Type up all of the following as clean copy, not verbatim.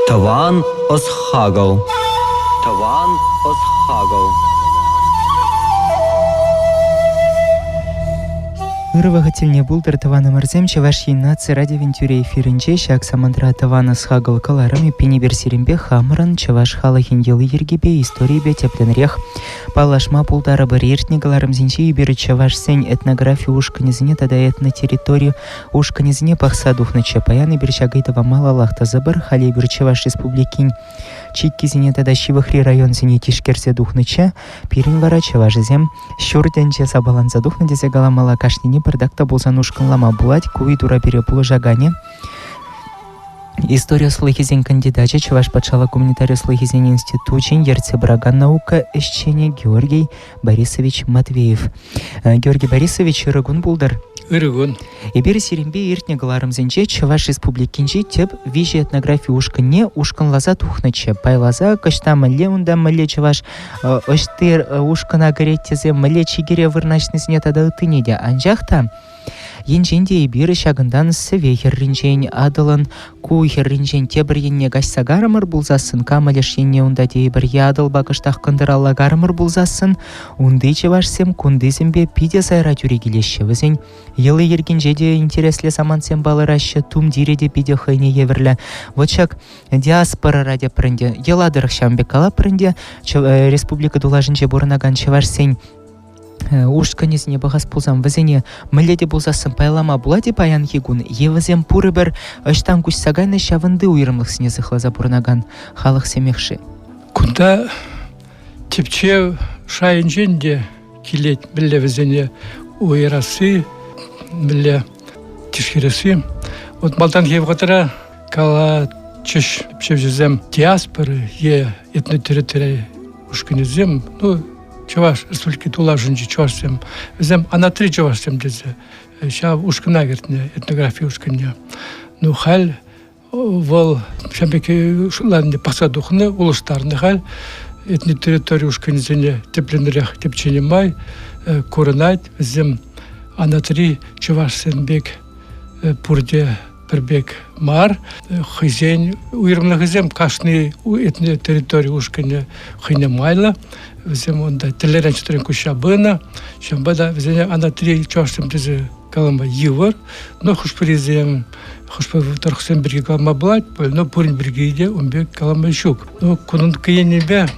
Таван Осхагал. Таван Осхагал. Ырвагательне булдыр таваны мырзем чаваш нации ради вентюре эфиринче шак самандра тавана схагал каларами пени берсиримбе хамран чаваш хала хиндел ергебе истории бе тепленрех палашма пулдары бір ертнегаларым зинче ибері чаваш сень этнографию ушканезіне тада этно территорию ушканезіне пахса духныче паяны берчагайтова малалахта забыр хали бір чаваш республикин чикки зине тада шивахри район зине тишкерсе духныче пирин вара чаваш зем щурденче сабаланза духнадезе галамала кашнине бардакта болсан ушканлама булать куи дура бере жагане. История слыхизен кандидача чаваш патшала гуманитарий слыхизен институчин ерце браган наука эшчене Георгий Борисович Матвеев. Георгий Борисович ырыгун булдыр. Ырыгун. Эбери сиримбе иртне галарымзенче чаваш республикинче теп вижи этнографии ушканне ушканлаза тухныче. Пайлаза кашта мэле унда мэле чаваш оштыр ушкана гареттезе мэле чигере вырначнысыне тада ытынеде. Анжахта енженде ибиры шагындан сыве херринжен адылын ку херринжен тебір енне гашса гарымыр булзасын камалеш енне унда дейбір ядыл бакыштақ кындыралла гарымыр булзасын унды чевашсем кундызымбе пиде сайра тюрегелеші візен елы ергенжеде интересле самансем балырашы тум диреде пиде хайне еверлі вочак диаспора ради прынде еладырық шамбе кала прынде республика дулажынже бурнаган чевашсен ушканезіне бағас пулзам візене мүлледе болзасын пайлама буладе паян хигун евізем пуры бір ыштан күшсагайны шавынды уйрымлық сіне зықлаза бұрнаган халық семекші. Кунда тепче шайынженде келет білі візене уйрасы, білі тишкересі. Вот малдан хевғатыра кала чеш пшевжезем диаспоры е этно территория ушканезем, чаваш республики тулажынжы чавашсем візем анатри чавашсем дезе ша ушкана кертіне этнография ушканне хал вол шамбеке шуларынде пақса духны улыстарны хал этни территория ушканезене тепленірек тепчене май көрінайд візем анатри чавашсем бек пурде бірбек мар хызен уйрымны хызем кашны этни территория ушканне хыне майла візем онда тілерен чүтірен күші абына, шамбада візене ана тілей чашсым тізі калама евар, но хұшпырезем, хұшпыр тұрқсен бірге калама бұлайд, но пұрын біргейде онбек калама шук. Но күнін кейенебе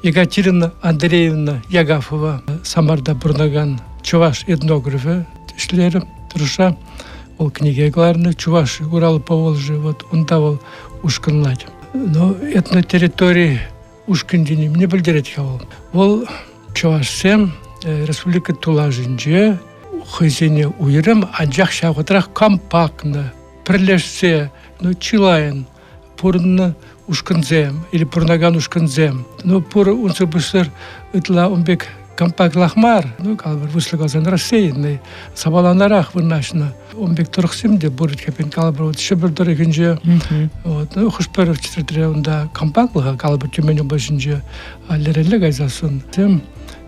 Екатерина Андреевна Ягафова Самарда бұрнаган чуваш этнографы ішлерім тұрыша, ол книгегларны чуваш Уралы Поволжы, вот онда ол ушкынлайды. Но этно территории ушкындені мне білдерет хавал. Ол чавашсем республика тулажынже хызене уйрым анжақ шағыдырақ компактны бірлешсе, чилайын пұрынны ушкынзем или пұрнаган ушкынзем. Пұры унсы бұсыр ұтла онбек компактлахмар, калбыр выслыгалзан рассеянный, сабаланарақ вырнашына. Онбек тұрықсымде бұрыт кепен калбыр шыбыр дұрығынже. Хұшпыр читірдіре онда компактлыға калбыр төменің башынже алерелі гайзасын.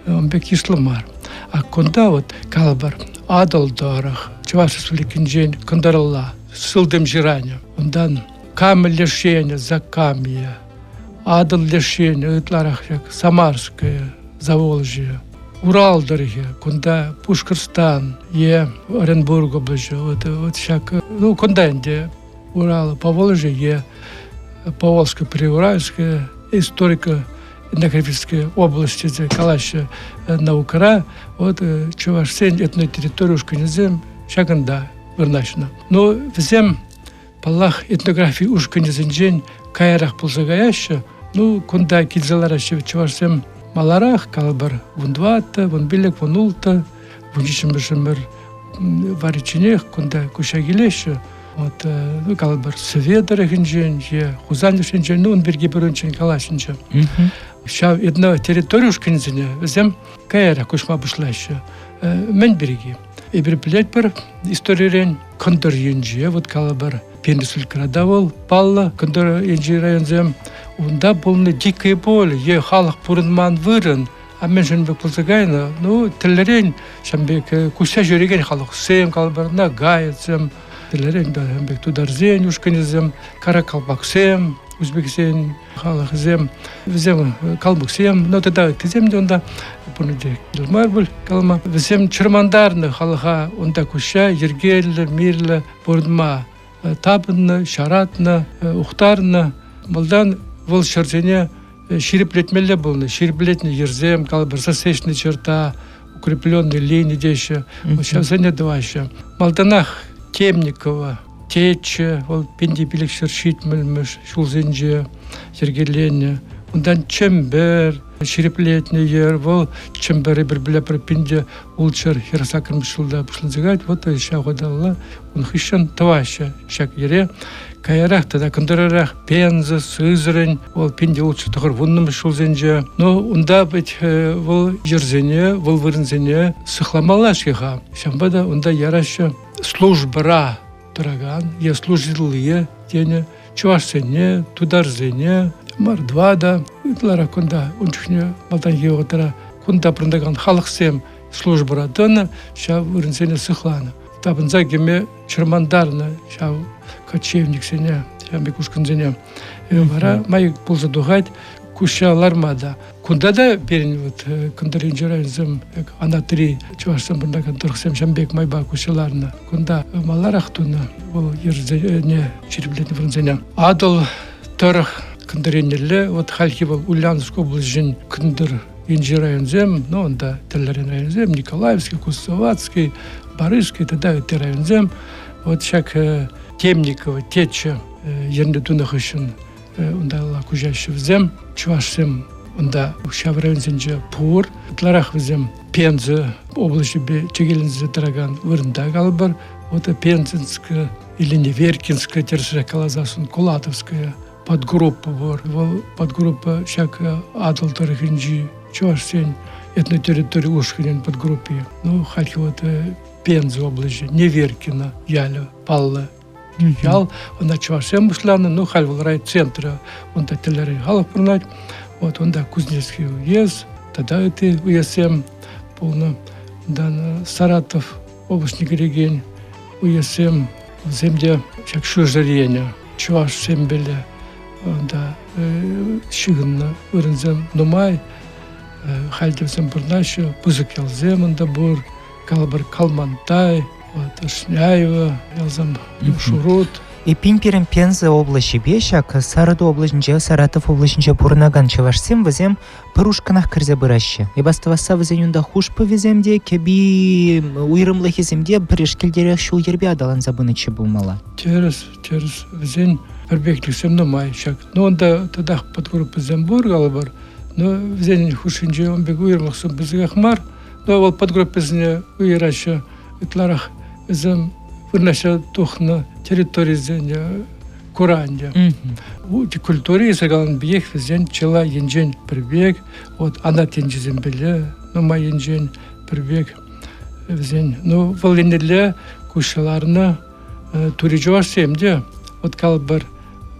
Онбек ислымар. А конда калбыр адыл дұрық, чаваш республикінжен кондарылла, сылдым жиране. Ондан камы лешене, закамье, адыл лешене, ытларах Самарская, Заволжье, Урал дороги, кунда Пушкарстан, Оренбург область, кунда инде Урал, Поволжье, Поволжская, Приуральская, историко-этнографическая область, Калаща, Наукара, чувашсен этной территории ушканезем, шаганда вырначена. Но всем палах этнографии ушканезенжен кайрах пулзагаяща, кунда килзалараща чувашсем маларах калбар вундвата, вунбилек, вунулта, вунчишимбишимбир варичинех, кунда кушагилеща, калбар сведерахинжен, хузанишинжен, он берги берунчен калашинжен. Шав една территорию ушканезене, везем кайрах кушма бушлаща, мен берги. И приплеть пар историрен кондор юнжи, калбар пендисулькрада бол, палла, кондор юнжи районзем, онда болны дикая боль, халық пұрынман вырын, а мен жөнбек болсагайна, тілерен, шамбек куша жүреген халық сем калбарна, гайцем, тілерен, шамбек тударзен, ушканезем, каракалбак сем, Узбекистан халық візем калбуксем, но тогда теземде онда бұныде келмар бұл калма. Візем чырмандарны халыға онда күші, ергелі, мирлі, бұрдыма табынны, шаратны, ұқтарны. Бұлдан бұл шырзене шириплетмелі болны. Шириплетні ерзем, калбыр сосечный черта, укрепленный линии деші. Сейчас не дваще. Малданах Темникова, Тече, ол пенде билік шыршит мүлміш, шулзенже, ергелене. Ондан чембер, шириплетний ер, ол чембері бір пенде улчыр херсакырм шулда пышлызыгать. Вот еще годалла, он хищен тваще, шак ере. Кайрах тогда кондырарах пенза, сызрын, ол пенде улчыр тұғыр вунным шулзенже. Но онда быть ол ерзене, ол вырынзене сыхламалашыға. Шамбада онда ярашы службара тұраган, е служилые тене, чувашсене, тударзене, мардвада, итлара кунда, унчухне малтанге отара, кунда прындаган халықсем службара дына, ша вырынзене сыхланы. Табынза геме чырмандарны, ша кочевниксене, ша бекушканзене. Бара май пулза дугать, кушалармада. Кунда да берин вот контринжерайзем анатри чувашсам бындаган турхсем шамбек майба кушаларны. Кунда маларахтуна ол ерзене чириплетни врынзене. Адыл турх контринерле вот хальки был Ульяновск облажын кындыр инжерайзем, но онда теллерин райзем, Николаевский, Кусоватский, Барышский, тогда это райзем. Вот шак Темникова, Тече, ернде тунах ишин онда кужашы візем, чувашсем онда шаврайзенже пур, тларах візем Пенза области бе чегелінзе тараган вырында галбар, вот Пензенская или Неверкинская терсре калазасын Кулатовская подгруппа бар, подгруппа шак адал тарихинжи чувашсен этной территории ушхинен подгруппе. Ну, хальки вот Пенза области, Неверкина, Яля, Палла, ял, онда чувашсем бушланы, ну, халь был райцентра, онда теллери галах пырнать, вот онда Кузнецкий уезд, тогда это уездем полно, да, Саратов, областный регион, уездем земля, как шужарение, чувашсем беле, онда шигынна урынзем нумай, хальдевзем пырнашы, пузык ялзем онда бур, калабар Калмантай, вот Шняева, ялзем Шурут. И пинперен Пенза области бешак, Саратов областинче, Саратов областинче пурнаган чавашсем візем пырушканах кірзе бұрашы. И бастываса візен юнда хуш повеземде, кеби уйрымлахиземде бірішкелдері шул ербе адалан забынычы болмала. Через візен бірбекліксем нумай шак. Но онда тадах подгруппы зембур галабар, но візен хушинче он бек уйрымлахсым бізгах мар, но ол подгруппы зіне уйрашы итларах візем вырнаша тухна территории зене Куранья. У культуре сагалан биех везен чела енжен прибег, вот она тенжизем беле, но ма енжен прибег везен. Ну валенеле кушаларна турижуаш семде, вот калбар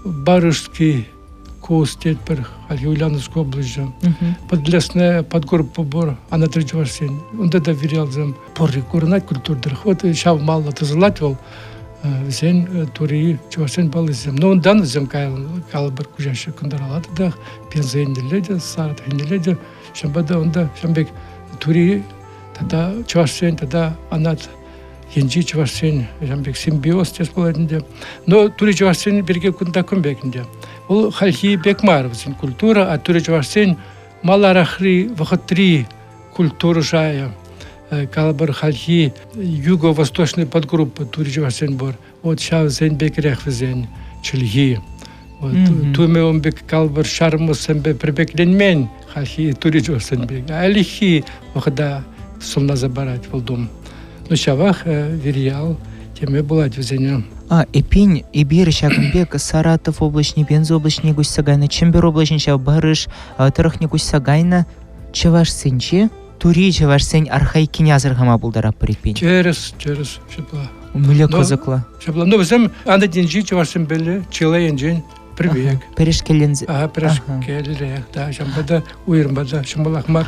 Барышский костет пер Ульяновской области. Подлесная подгорб побор, она турижуаш сем. Он да доверял зем поры курнать культурдырх. Вот шав мало тазалатвал. Везен тури чувашсен балызем. Но он дан зем калбар кужашы кундаралады да, Пенза енделеде, Саратов енделеде, шамбада онда шамбек тури тогда чувашсен, тогда анат енжи чувашсен, шамбек симбиоз тес болайдынде. Но тури чувашсен берге кунда күнбекінде. Ол хальхи бекмар везен культура, а тури чувашсен маларахри вахатри культуру жая. Калбар хальхи юго-восточной подгруппы турижуашсен бор. Вот шав зен бекрех везен чилги. Вот туме он бек калбар шармусен бе прибекленмен хальхи турижуашсен бек. Алихи вахда сумна забарать волдум. Ну шавах вериял теме булать везене. Эпинь, Ибир, Шагнбек, Саратов облачный, Пенза облачный, Гусь-Сагайна, Чембер облачный, Барыш, Тарахни Гусь-Сагайна, Чаваш-Сенче, Тури Чаваш-Сень, архаикин языргама булдара припень. Через шепла. Мыля козакла. Шепла. Ну, взем, анда деньжи Чаваш-Сень беле, чила енжен, прибег. Перешкелензе. Перешкелерек, да, шамбада, уйрмбада, шамбалахмар.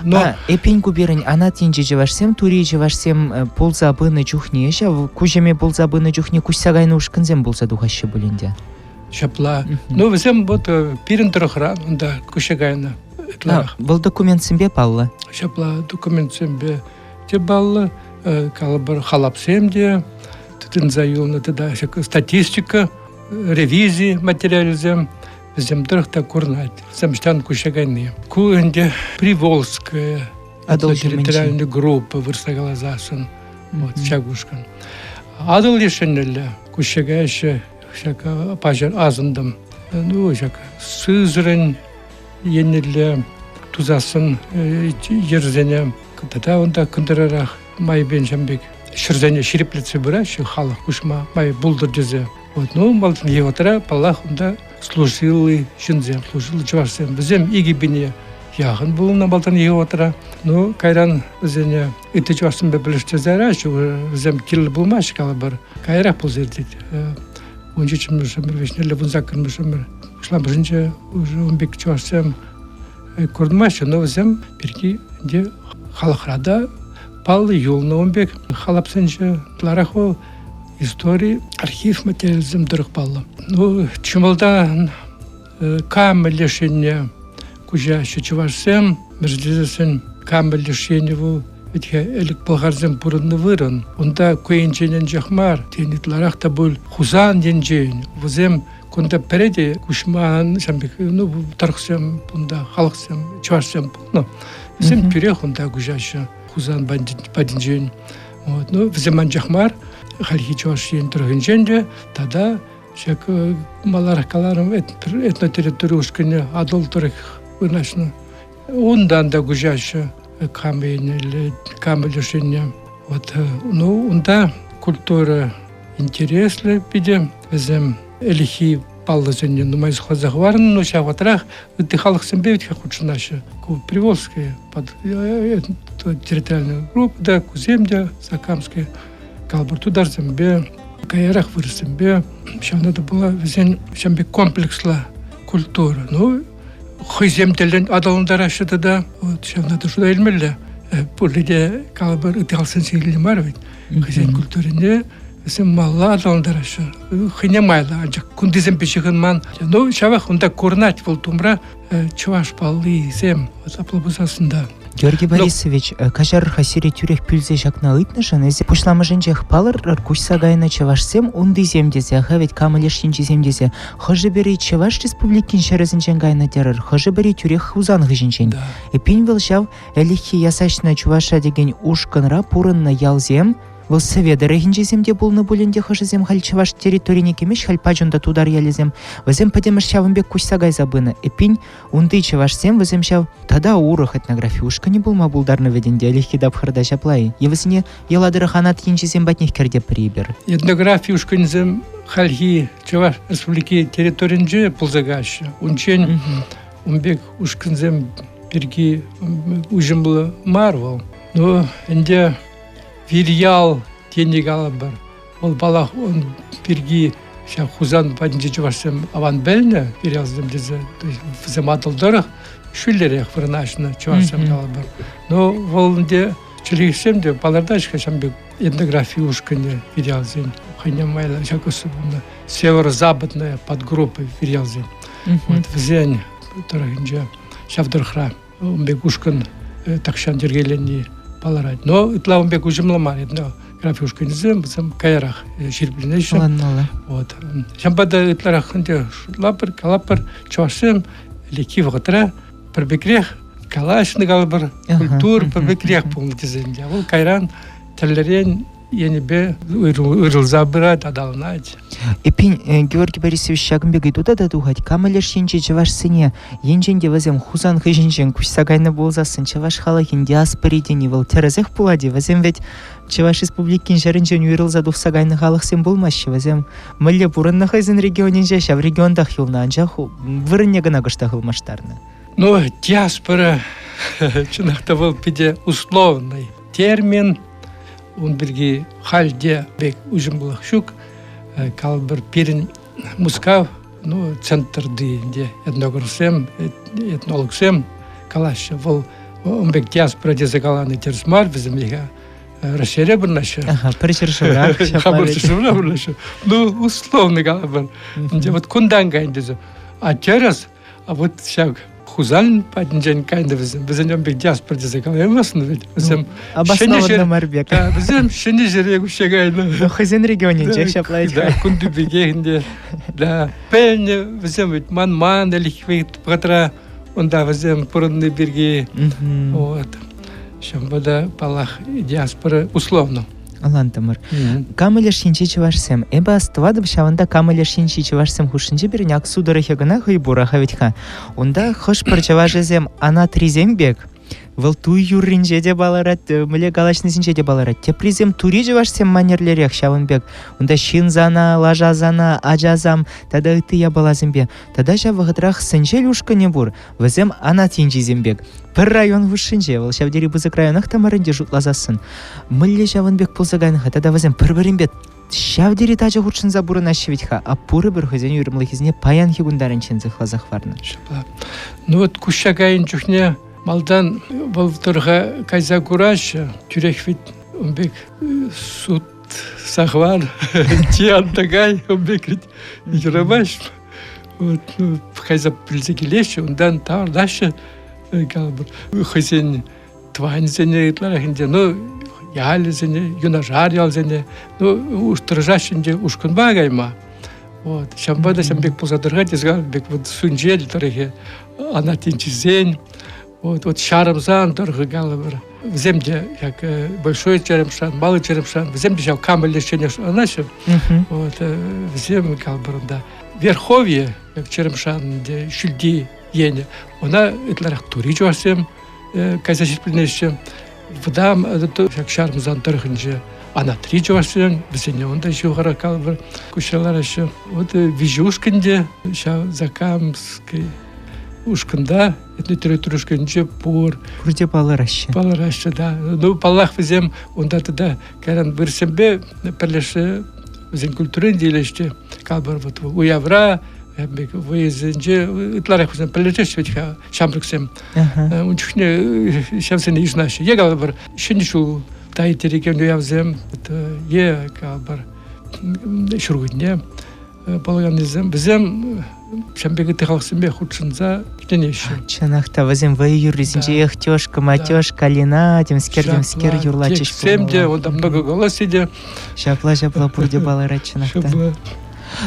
Эпень губерень, ана тенжи Чаваш-Сем, Тури Чаваш-Сем ползабыны чухне, кужеме ползабыны чухне, Кусь-Сагайна ушканзем болса духаще булинде. шапла. Ну, взем вот пирин трохран, да, кушагайна. Был документ себе палла. Шапла документ себе те балла, калабар халап семде, тын заюлны туда статистика, ревизии материализм, взем трохта курнать, замштан кушагайны. Куэнде Приволжская территориальная группа вырсагалазасын, вот, чагушкан. Адыл ешенелі кушагайшы, шака пажар азындым. Ну, шака сызрын, енелі тузасын ерзене. Когда онда кындырарах май бен жамбек шырзене шириплеце бұра, шы халық кушма май булдыр дезе. Вот, ну, малтын еватыра палах онда служилы жынзем, служилы жварсем. Бізем игибине яғын бұлына балтын еватыра. Ну, кайран бізене үті жварсын бе біліште зайра, шы бізем келі бұлмашы калы бір. Кайрақ бұл зердейді. 13 мүшімір, вешнелі бұн закын мүшімір. Ұшлам бірінші уже 15 жварсем көрдімашы, но бізем бірге де халықрада палы юлны 15 халапсыншы тлараху истории, архив материализм дұрық палы. Ну, чымылдан камы лешене күжашы чыварсем, мірдезесін камы лешеневу Ведь элек болгарзем бурынны вырын. Онда көйінченен жақмар, тені тларақта бұл хузан денжейн. Візем кунда переде кушман, ну, тарқсем, бұнда халықсем, чварсем, ну, візем пюрех онда күжашы хузан баденжейн. Ну, віземан жақмар, халихи чваршейн тұрғынженде, тада шек маларах каларым этнотерриторию ушкіне адыл тұрық вынашны. Ондан да күжашы камы лишения. Вот, ну, онда культура интересная, видим, везем элихи паллазенне, ну, майз хазахварн, но ща ватрах, ты халах сембевит, как лучше наши, Приволжские, под территориальную группу, да, Куземдя, Сакамские, Калбар, туда зембе, Каярах выросембе, ща надо было везен, щамбе комплексла культура, ну, Хыземделен адалындара шыдыда, сейчас надо шуда илмелле. Пулиде калабар ыталсын сийлили мар ведь. Хызем культурине, сем малла адалындара шы. Хыне майла, анчак кундизем пешихын ман. Ну, шавах онда корнать был тумра, чуваш палли зем, аплабузасында. Георгий Борисович, кажар хасири тюрех пюльзе жакна ыйтнышын, эзе пушламыжынчех палыр кушса гайна чевашсем унды земдезе, хавет камылешинчи земдезе. Хожы бери чеваш республикин шерезінчен гайна терыр, хожы бери тюрех хузан гыжинчен. Эпин вылшав, элихи ясачна чуваша деген ушканра пурынна ялзем, Вол соведа регинчеземде болны боленде хожызем халь чеваш территорийне кемеш халь пажонда тудар ялезем. Вазем падемеш шавымбек кушсагай забыны. Эпинь унды чевашсем вазем шав тада урых этнография ушка не болма булдарны веденде лихи дабхарда жаплай. Евасыне еладыры ханат енчезем батнех керде прибер. Этнография ушка незем хальхи чеваш республики территоринже пулзагаш. Унчен умбек ушканзем перги ужимлы марвал. Но энде Вирьял тенег алабар. Ол балах он перги шав хузан падинче чувашсем аван бельне перязым дезе заматылдырых шүллерек вырнашны чувашсем алабар. Но волнде чилихсем де балардашка шамбек этнография ушкане перязым. Хайнямайла шакосу северо-западная подгруппа перязым. Вот взянь тарахинже шавдырхра умбек ушкан такшан дергеленни. Но это бек уже мламар, это графиушка незем, бзем кайрах ширпленещем. Вот. Шамбада это ханде лапар, калапар, чвашем, леки вгатра, пербекрех, калаш нагалбар, культур, пербекрех полностью земля. Вол кайран, талерен, енебе, урылзабыра, тадалнать. Эпин Георгий Борисович Шагымбек идуда да духать, камалеш енче чеваш сыне, енченде вазем хузан хыжинчен кушсагайны болзасын, чеваш халахин диаспоридени вол терезех пулади, вазем ведь чеваш республикин жарынчен уйрылза духсагайны халахсен болмашы, вазем мылле бурынны хайзын регионенже, шав региондах юлна анжах вырынне гына гышта хылмаштарны. Ну, диаспора, чынақта был пиде условный термин, он бірге халде бек ужимлық шук, калбір перін мускав, ну, центрды, де этнографсем, этнологсем, калашы, ол, он бек диаспора дезе каланы терсмар, бізімліға расширя бір наша. Ага, причершеврак. Хабаршевра бір наша. Ну, условно галабар. Вот кундан гайндезі. А терас, а вот шаг хузалин падінжен кайнды бізден бек диаспор десе қалаймасын ведь. Обоснованно Марбек. Бізден шыны жере күше гайды. Хозяин регионен шаплайды. Да, күнді бегенде. Да, пәліне бізден ведь ман әліквейт бұғатыра, онда бізден бұрынны берге. Вот. Шамбада палах диаспора условно. Алантамыр. Камылы шинчи чувашсем. Эба аствады бшаванда камылы шинчи чувашсем хушинчи берняк сударахе гына хыйбура хавитха. Онда хош парчаважезем ана тризембек. Вылту юрринже де баларат, міле галачны синче де баларат. Тепризем тури жевашсем манерлерек шавынбек. Онда шинзана, лажазана, ажазам, тада ыты я балазымбе. Тада жа вғытрах сынче люшка не бур. Візем ана тинчи зембек. Пір район вышинче, выл шавдери бузык районах тамарынде жутлазасын. Міле жавынбек пулзаганыха, тада візем пір-бірінбет. Шавдери тажа худшын забуры нашевитха, а пуры бір хозяин юрымлыхизне паян хигундарен чензых лазах варны. Ну вот кушагайын чухне малдан былтырға кайза кураш, түрек вит умбек суд сахвар, тиантагай умбек вит юрабаш. Вот кайза пілзекелеші, ондан тағырдашы галбыр. Хозяин твайн зене итларахинде, ну яли зене, юнажар ял зене, ну уштыржашынде ушкын багайма. Вот, шамбада шамбек пулзадырға дезгал, бек вот сунжел тарихе, ана тинчизен. Вот шарымзан торғы галыбыр. В земде, как большой черемшан, малый черемшан, в земде шау камыль лечение нашим. Вот в земде галыбыр, да. Верховье, как черемшан, где шульди ене, она итларах тури жуасем, кайзашит принесем. Вдам, как шарымзан торғынже, она три жуасем, в земде он да жугара галыбыр, кушалар еще. Вот вижушканде, шау закамский, ушкында, этне территориушканче пор. Пурде балараща. Балараща, да. Ну, паллах візем, онда тада, кәрін бірсембе, пәрлеші, візен культурын дейлеште, калбар вот уявра, выезенче, ытларах візен пәрлеші ветха, шамрыксем. Унчухне, шамсен ишнаши. Е калбар, шыншу, тайтерекен уявзем, е калбар, шургудне, полаганезем, візем, шамбеги тыхалсымбе худшынза денеші. Чанахта вазем вы юризинче эхтёшка, матёшка, лина, демскер юрлачиш. Семде, он там много голос иде. Шапла пурде балара чанахта.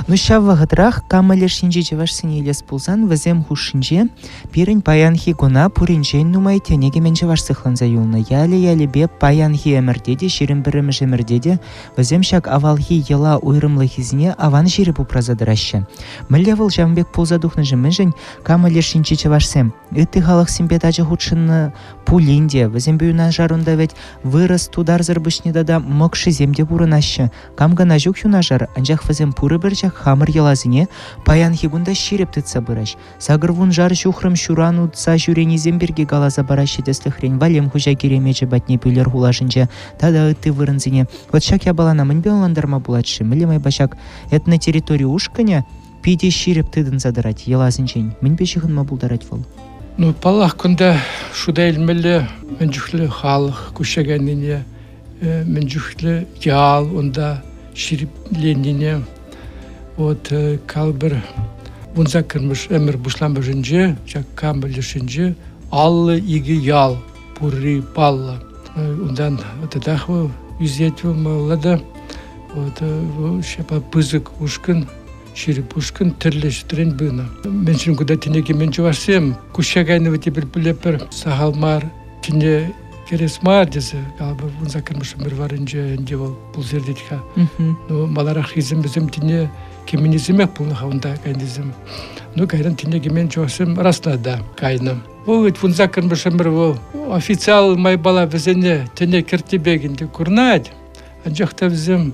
Ну шавва гадрах камале шинче чевашсын елес пулсан вазем хушинче пирень паянхи гуна пуринчен нумай тенеге мен чевашсыхланза юлна. Яли бе паянхи эмердеде, ширин біріміш эмердеде, вазем шак авалхи ела уйрымлыхизне аван жири пупразадыраща. Міле выл жамбек пулзадухны жымыжын камале шинче чевашсем. Ыты халық симбе тачы худшынны пулинде, вазем бюна жарунда ведь вырос тудар зарбышне дада мокши земде бурынаща. Камга нажук юнажар, анжах вазем пуры бірчак хамыр елазыне паян хигунда ширеп тытса быраш. Сагырвун жар шухрым шурану тса жюрени земберге галаза бараща деслыхрен валем хужа керемече батне пюлер хулашынча тада ыты вырынзыне. Вот шак я балана мынбе оландарма булатшы. Мілемай башак этна территория ушканя пиде ширеп тыдын задырать елазынчен. Мынбе шихынма булдарать вол. Ну, паллах күнда шуда илмелі мен жүхлі халық күшегеніне, мен жүхлі ял, онда ширипленіне, вот калбір бұнза кірміш әмір бұшланбы жынже, жак камбілі жынже, аллы игі ял, пурри палла. Ондан отадақы юзетві мағылада, вот шапа пызык ушкын, ширип ушкын тірлештерін бұна. Мен шын күда тінеге мен жуасем, күшегайны өте бір сағалмар, тіне керес мар десе, қалбы бұнза кірмішім бір варынже, әнде ол бұл зердетіға. Маларақ хизім бізім тіне кеменезімек бұлныға онда кайнезім. Кайран тінеге мен жуасем раслада кайным. Ол бұнза кірмішім бір официал май бала бізіне тіне кіртебегінде күрнад, анжақта бізім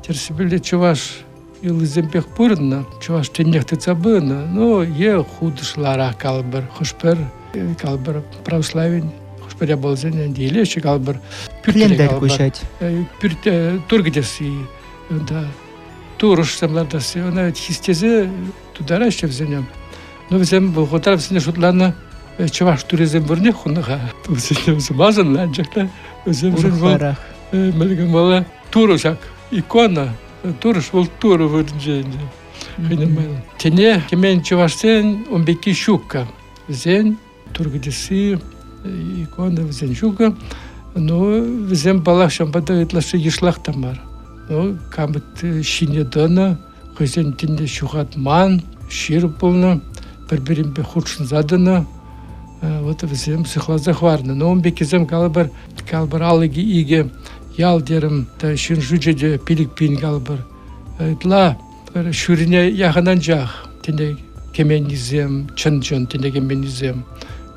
терсібілі чуваш Илыземпех пурна, чуваш теннехты цабына, но е худышлара калбыр, хушпер калбыр православен, хушпер я болзен диелеши калбыр. Пюрлендар кушать. Тургдес и да туруш самлардасы, она хистезе тудараш взенем. Но взем бухотар взене шутлана чуваш туризм бурне хунага. Взенем замазан ланжакта, взем мала турушак икона туруш ол туру вырдженде. Тене kemen чувашсен умбеки щука. Зен тургдеси икона зен щука. Но зен балах шамбада итлаши ешлах тамар. Но камбет шинедана хозен тинде щухат ман шир полна берберим бе хуршин задана. Вот зен психлазахварна. Но умбеки зен калбар алыги иге ял дерим та шин жуджеде пилик пин калбар. Итла шурине яханан жах тине кеменизем чын тине кеменизем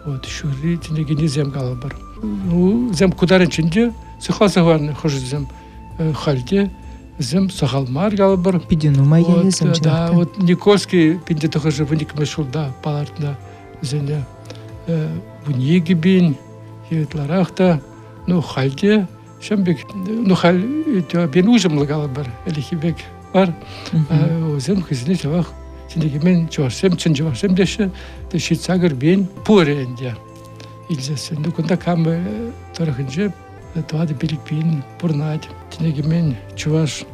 вот шури тине кенизем калбар ну зем кударын чинде сыхласаган хожзем халде зем сахалмар калбар Пидину майялизем да вот Никольский пинде тохоже вник мешулда палартна зене буниги бин етларахта ну халде шамбек ну хал бен ужым калбар элихибек бар өзім қызыны жабақ сендегемен жуарсем чын жуарсем деші шитсагыр бен пуре энде илзесен дукунда камы торохынжы туады билик бин пурнать сендегемен жуаш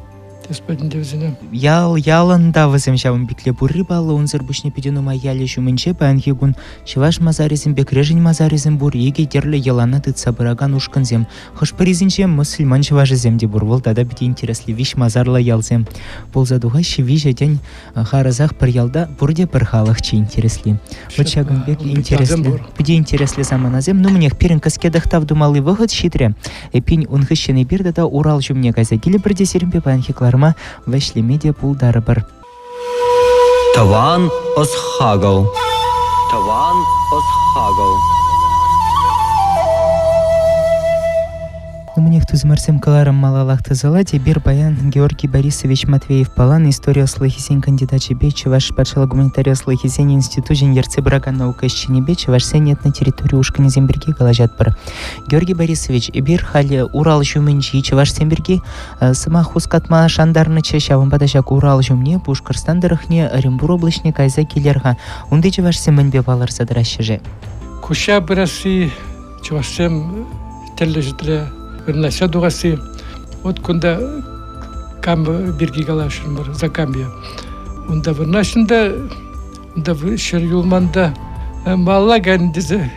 теспадин девзіне ялында вызем жавым бикле бурри балы унзыр бушне пидину майяле жумынче панхигун шиваш мазаризм бекрежин мазаризм бур еге дерле ялана тытса быраган ушканзем хошпаризинче мусульман шиважизем де бурвол тада бити интересли виш мазарла ялзем болзадуга шивиже день харазах пыр ялда бурде пыр халыхче интересли вот шагын бек интересли пиде интересли заманазем ну мне пирин каскедахтав думалы выход щитре эпинь унхыщены бирда да урал жумне казагили бірде серімпе панхиклар вешли медиа пулдары бар. Таван осхагал. Таван осхагал. У меня кто замарсем каларом малалахта залати бир баян Георгий Борисович Матвеев Палан история слыхисень кандидат чебече ваш пачала гуманитария слыхисень институт инженерцы браган наука щенебече ваш сенет на территорию ушкани земберги галажат пар. Георгий Борисович бир хали Урал жумынчи ваш земберги сама хускатма шандарны чешавым падашак Урал жумне Пушкарстан дырыхне Оренбур облачне кайза килерга ундече ваш семенбе балар садрашеже. Куша браси чувашем теллежитре Вернася дугасы, вот кунда кам бирги галашын бар, за камбия. Унда вернашында, унда шыр юлманда малла гандизе,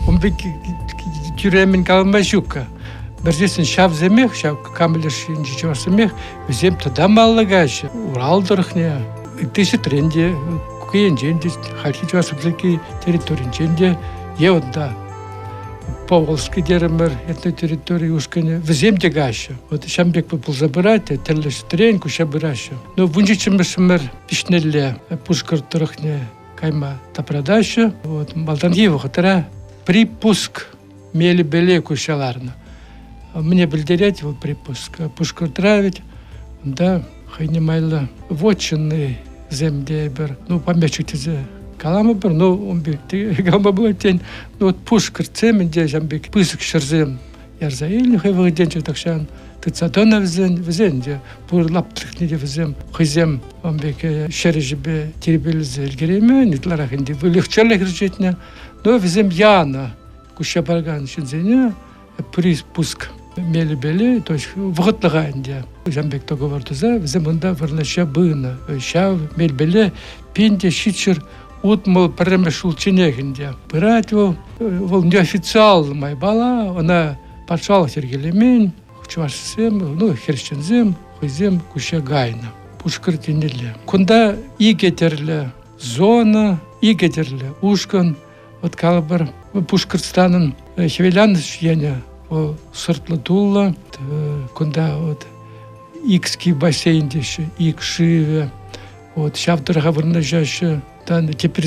он бек тюремен калма жука. Бердесін шав земех, шав камылыш инжичевар земех, зем тада малла гаши. Урал дырхне, теші тренде, куен женде, хальхи жуасыбзеки территорин женде, еонда. Поволжский дермер, этной территории ушкане, в земде гаща. Вот шамбек попал забирать, терлеш треньку шабираша. Но вунжичем шамер пишнелле, пушкар трахне кайма та продаща. Вот Малдангиева хатара припуск мели беле кушаларна. Мне бельдерять вот припуск, пушкар травить, да, хайне майла вотчинный земде бер, ну помячите Калама бір, но он бек, галма была тень, но вот пушкар цеменде, жамбек, пысык шырзем, ярза или хайвығы денче такшан, тыцатона візенде, бұр лаптрықнеде візем, хайзем, он бек, шәрежібе теребелізе елгереме, нетларах инде, вылықчарлық ржетіне, но візем яна, куша барган шынзене, пуск мели-беле, то есть вғытлыға инде. Жамбек тоговар туза, візем онда вырнаша бына, шав, мел-беле, пенде, шитшыр, утмал прямо шулчинегинде. Брать его, неофициал моя бала, она пошла сергелемень, чувашсем, ну херчензем, хуйзем, куща гайна. Пушкартинеле. Кунда игетерле зона, игетерле ушкан, вот калбар Пушкарстанын хевелян шьяня, сыртлатулла, кунда вот икский бассейн деши, икшиве, вот шавдырга вырнажашы. Теперь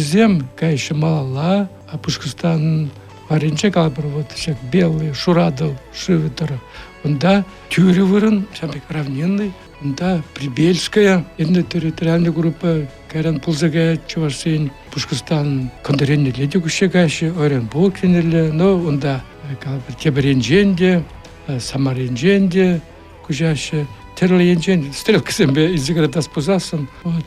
конечно, мала, а Пушкарстан варенче калбар вот всяк белый, шурадов, шивитер. Он да тюрю вырын, самый равнинный, он да Прибельская, една территориальная группа, Кайран Пулзага, Чувашсен, Пушкарстан, Кондаренни леди кущегаши, Оренбург кенеле, но он да калбар Кеберенженде, Самаренженде, кущаши, Терленженде, стрелка себе из игры спузасан, вот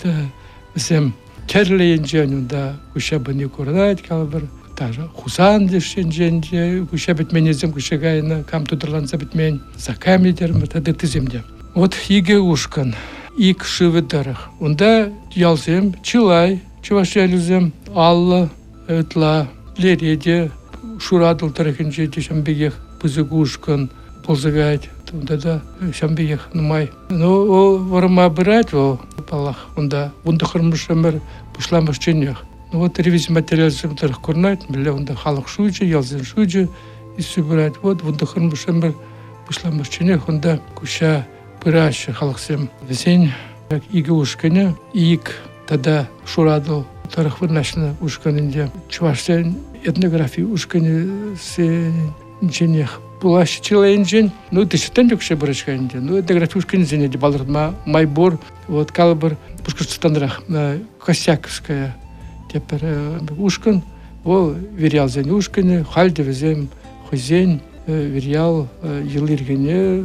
всем Керлейнжен, да, куща бани курнать, калбар, даже хусан дешенженде куша битменезем кушагайна кам тудырланса битмен закамедерме тады тиземде. Вот иге ушкан, ик шывыдарах. Онда ялзем, чилай, чувашелізем, алла, этла, лереде, шурадыл тарахинже дешамбегех, пызык ушкан, ползагайт. Онда да шамбегех нумай. Ну, о варма бирать, о палах, онда хырмышамыр пушламыш ченех. Ну вот ревизия материализм тарах курнайт, миле онда халық шуйче, ялзен шуйче, и собирать. Вот хырмышамыр пушламыш ченех, онда куша пыраща халықсем весен, как иге ушкане, ик тада шурадыл тарах вырнашны ушканынде. Чувашсен этнография ушкане се ченех. Пулаща чилайнжен, ну тысячтен жүкше бұрышканынде. Ну этнография ушкане зенеде балырдма майбор, вот калбыр пушкаштанрах, Косяковская теперь ушкан, ол верял зен ушкане, хальде везем хозен, верял елиргене,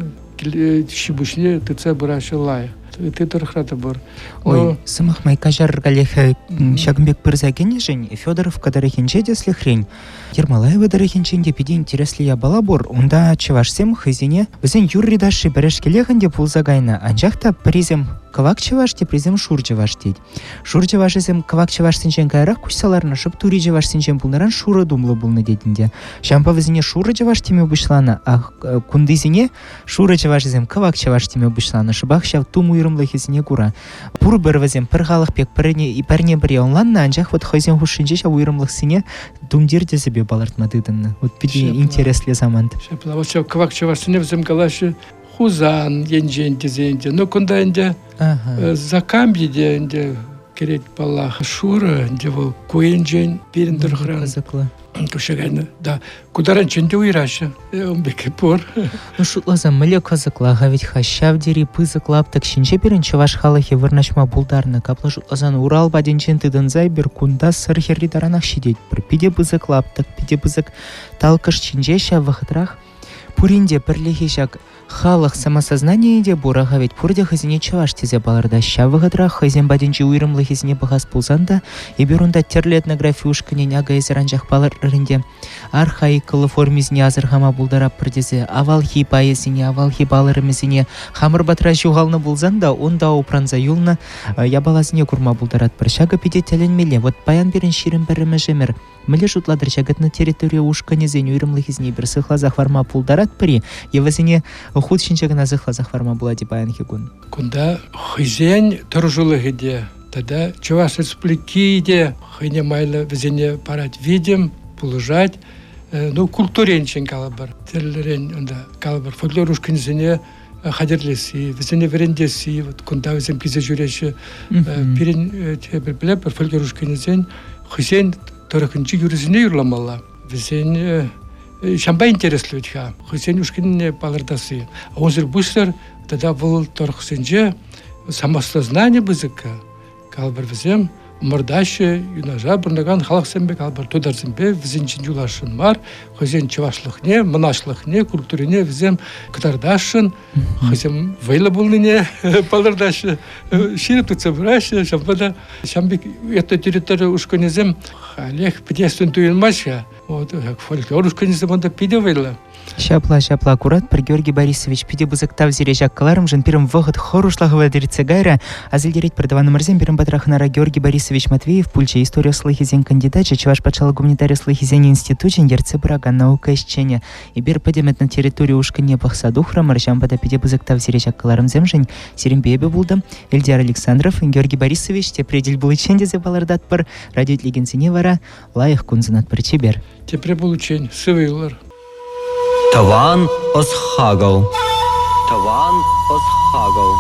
шибушне тыца бұрашы лайық. Ты тұрықраты бұр. Ой, сымық майкажар галех шагымбек пырзагене жен, Федоров кадарахинче деслі хрень. Ермолаева дарахинченде пиде интересли я бала бұр. Онда чевашсем хызине, бізен юрридаши берешкелегінде пулзагайна, анжақта призем кавак чеваште, призем шур чеваштет. Шур чевашызем кавак чевашсенчен кайрақ кучсаларына шып тури чевашсенчен пулнаран шуры думлы булны дедінде. Шампа візіне шуры чеваштеме бұшланы, а кундызіне шуры чевашызем кавак чеваштеме бұшланы, шыбақ шав туму ирымлыхезіне кура. Пур бір візем пір халық пек пірне біре онланна, анжақ вот хозен хушынче шав уйрымлықсіне думдерде себе балартмадыдынны. Вот пиде интереслі заманды. Шапла, вот шав кавак чевашсене візем калашы хузан енжен дезенде. Ну кунда енде закамбеде енде керет балах шура енде вол куенжен періндір хран. Кушагайна, да. Кударан ченде уйрашы, беке пор. Ну шутлаза мілі қызықлаға ведь хащав дери пызықлаптық шинче берін чеваш халахи вырнашма булдарны. Капла шутлазан Урал баденчен тыдынзай бір кунда сыр херри таранах шидет. Бір пиде пызықлаптық, пиде пызық талкыш чинже ша вахытрах. Пуринде бірліхи жак халық самосознание де бураға ведь пурде хызіне чаваш тезе баларда ща вғыдра хызен баденче уйрымлы хызіне бағас пулзанда и берунда терлі этнография ушкіне няга езеранжақ баларынде архаикылы формизіне азырхама булдара пірдезе авалхи пайызіне авалхи баларымызіне хамыр батра жуғалны булзанда онда упранза юлна ябалазіне курма булдарат бір шага пиде теленмеле вот паян берін ширин бірімі жемір мілі жутладыр жагытны территория ушкіне зен уйрымлы хызіне бір сықла захварма пулдарат піри евазіне худ шинчегін азықла захварма була деп аян хигун. Кунда хызен тұржылығы де, тада Чуваш республики де хыне майлы візене парать видим, пулыжать, ну культуренчен калабар, терлерен калабар, фольклор ушкінзіне хадерлесі, візене верендесі, кунда візем кизе жүреші, перен біліп, фольклор ушкінзен хызен тұрықынчы юрізіне юрламала, візен шамба интереслі өтіға, хызен ушкінне балырдасы. Онзыр бұшлар, тада бұл торқсенже самосознание бізікі, калбар візем, мұрдашы, юнажа, бұрнаган халық сәмбе, калбар тодар сәмбе, візенчен юлашын бар, хызен чывашлықне, мұнашлықне, культурине візем кытардашын, хызен вайлы болныне балырдашы, ширіп тұтса бұрашы, шамбада, шамбек етті территория ушкінезем, халех педестен туйынмашы, фольклор ушкінезем онда пиде вайлы. Шапла, аккурат, пір Георгий Борисович пиде бұзықтав зережак каларым, жын пірім вғыт хорушлагова діріце гайра, азылдерет пірдаваны мырзен пірім батрахынара Георгий Борисович Матвеев, пульче история слыхизен кандидат, чеваш пачала гуманитария слыхизен институтен, ерце брага наука исчене. И бир падемет на территорию ушкане пахса духра, маржам пада пиде бұзықтав зережак каларым земжен, серим бебе булдым, Эльдияр Александров, Георгий Борисович, те предель был иченде зе балардат пір, радиот легенсене вара, лайық кунзанат пір чебер. Те пребулучень, сывайлар. Таван осхагал. Таван осхагал.